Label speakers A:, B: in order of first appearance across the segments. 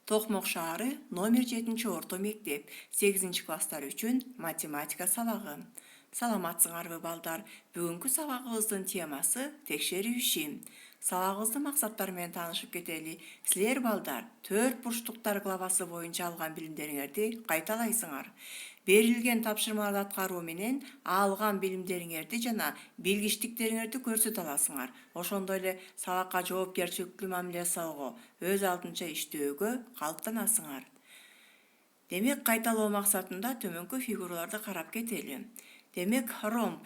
A: Токмок шаары номер 7 орто мектеп 8 класстар үчүн математика сабагы. Саламатсыңарбы балдар? Бүгүнкү сабагыбыздын темасы текшерүү иши. Сабагыбыздын максаттары менен таанышып кетели. Силер балдар 4 бурчтуктар главасы боюнча алган билимдериңерди кайталайсыңар. Берилген тапшырмаларды аткаруу менен алган билимдериңерди жана билгичтиктериңерди көрсөтө аласыңар. Ошондой эле сабакка жоопкерчиликтүү мамиле жасоого, өз алдынча иштөөгө калыптанасыңар. Демек, кайталоо максатында төмөнкү фигураларды карап кетели. Демек, ромб.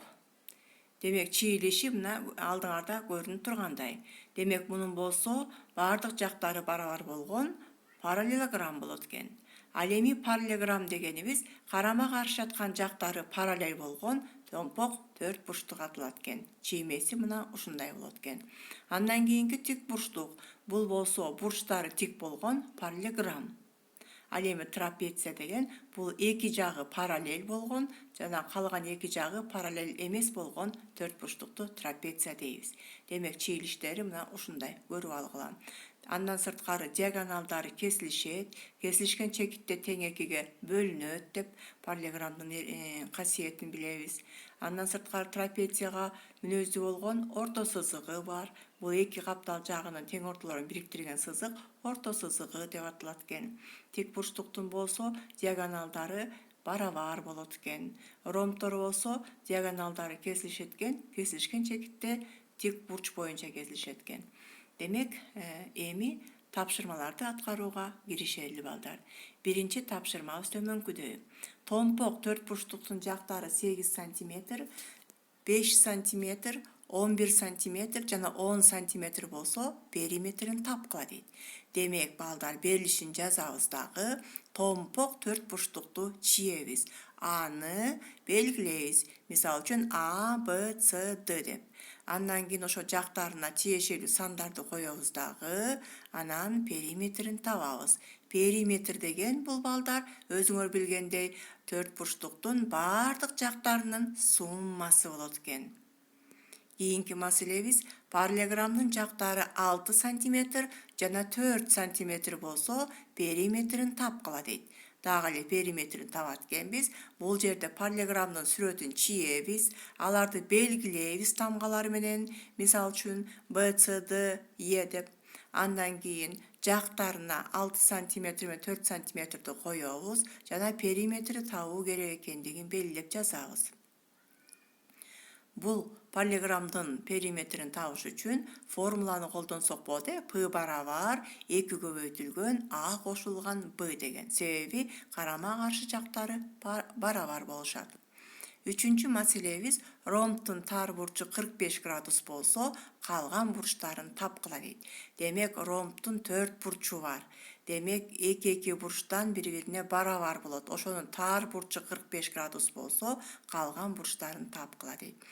A: Демек, чийилиши мына алдыңарда көрүнүп тургандай. Демек, мунун болсо бардык жактары барабар болгон параллелограмм болот экен. Ал эми параллелограмм дегенибиз карама каршы жаткан жактары параллель болгон томпок 4 бурчтук аталат экен. Чиймеси мына ушундай болот экен. Андан кийинки тик бурчтук. Бул болсо бурчтары тик болгон параллелограмм. Ал эми трапеция деген бул эки жагы параллель болгон жана калган эки жагы параллель эмес болгон 4 бурчтукту трапеция дейбиз. Демек, чийилиштери мына ушундай көрүп алгыла. Андан сырткары диагоналдары кесилишет, кесилишкен чекитте тең экиге бөлүнөт деп параллелограммдын касиетин билебиз. Андан сырткары трапецияга мүнөздүү болгон орто сызыгы бар. Бул эки каптал жагынын тең ортолорун бириктирген сызык орто сызыгы деп аталат экен. Тик бурчтуктун болсо диагоналдары барабар болот экен. Ромбтор болсо диагоналдары кесилишет экен, кесилишкен чекитте тик бурч боюнча кесилишет экен. Демек, эми тапшырмаларды аткарууга киришели балдар. Биринчи тапшырмабыз төмөнкүдөй. Томпок 4 бурчтуктун жактары 8 см, 5 см, 11 см жана 10 см болсо периметрин тапкыла дейт. Демек, балдар, берилишин жазабыз дагы. Томпок 4 бурчтукту чийебиз. Аны белгилейбиз. Мисалы үчүн А, Б, С, Д деп. Андан кийин ошо жактарына тиешелүү сандарды коебуз дагы. Анан периметрин табабыз. Периметр деген бул балдар өзүңөр билгендей 4 бурчтуктун бардык жактарынын суммасы болот экен. Кийинки маселебиз параллелограммдын жактары 6 см жана 4 см болсо периметрин тапкыла дейт. Дагы эле периметрин табат экенбиз. Бул жерде параллелограммдын сүрөтүн чийебиз, аларды белгилейбиз тамгалары менен. Мисалы үчүн Б, С, Д, Е деп. Андан кийин жактарына 6 см менен 4 см коебуз жана периметри табуу керек экендигин белгилеп жазабыз. Бул параллелограммдын периметрин табыш үчүн формуланы колдонсок болот. П барабар 2 көбөйтүлгөн А кошулган Б деген. Себеби карама каршы жактары барабар болушат. Үчүнчү маселебиз ромбтун тар бурчу 45 градус болсо, калган бурчтарын тапкыла дейт. Демек, ромбтун 4 бурчу бар. Демек, эки бурчтан бири-бирине барабар болот. Ошонун тар бурчу 45 градус болсо, калган бурчтарын тапкыла дейт.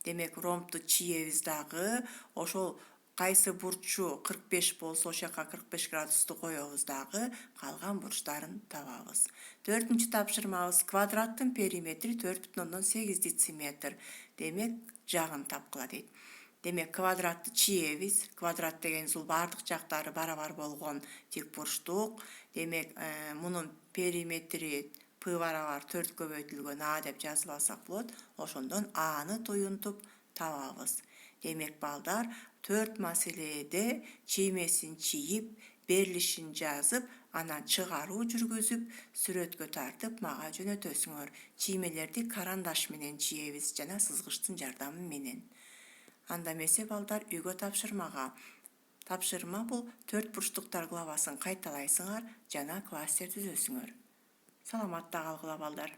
A: Демек, ромбту чийебиз дагы. Ошол кайсы бурчу 45 болсо, ошока 45 градусту коебуз дагы, калган бурчтарын табабыз. Төртүнчү тапшырмабыз квадраттын периметри 4,8 дециметр. Демек, жагын тапкыла дейт. Демек, квадратты чийебиз. Квадрат дегенибиз бул бардык жактары барабар болгон тик бурчтук. Демек, мунун периметри П барабар 4 көбөйтүлгөн А деп жазып алсак болот. Ошондон Аны туюнтуп табабыз. Демек, балдар, 4 маселеде чиймесин чийип, берилишин жазып, анан чыгаруу жүргүзүп, сүрөткө тартып мага жөнөтөсүңөр. Чиймелерди карандаш менен чийебиз жана сызгычтын жардамы менен. Анда эмесе балдар, үйгө тапшырмага. Тапшырма бул 4 бурчтуктар главасын кайталайсыңар жана кластер түзөсүңөр. Саламатта калгыла балдар.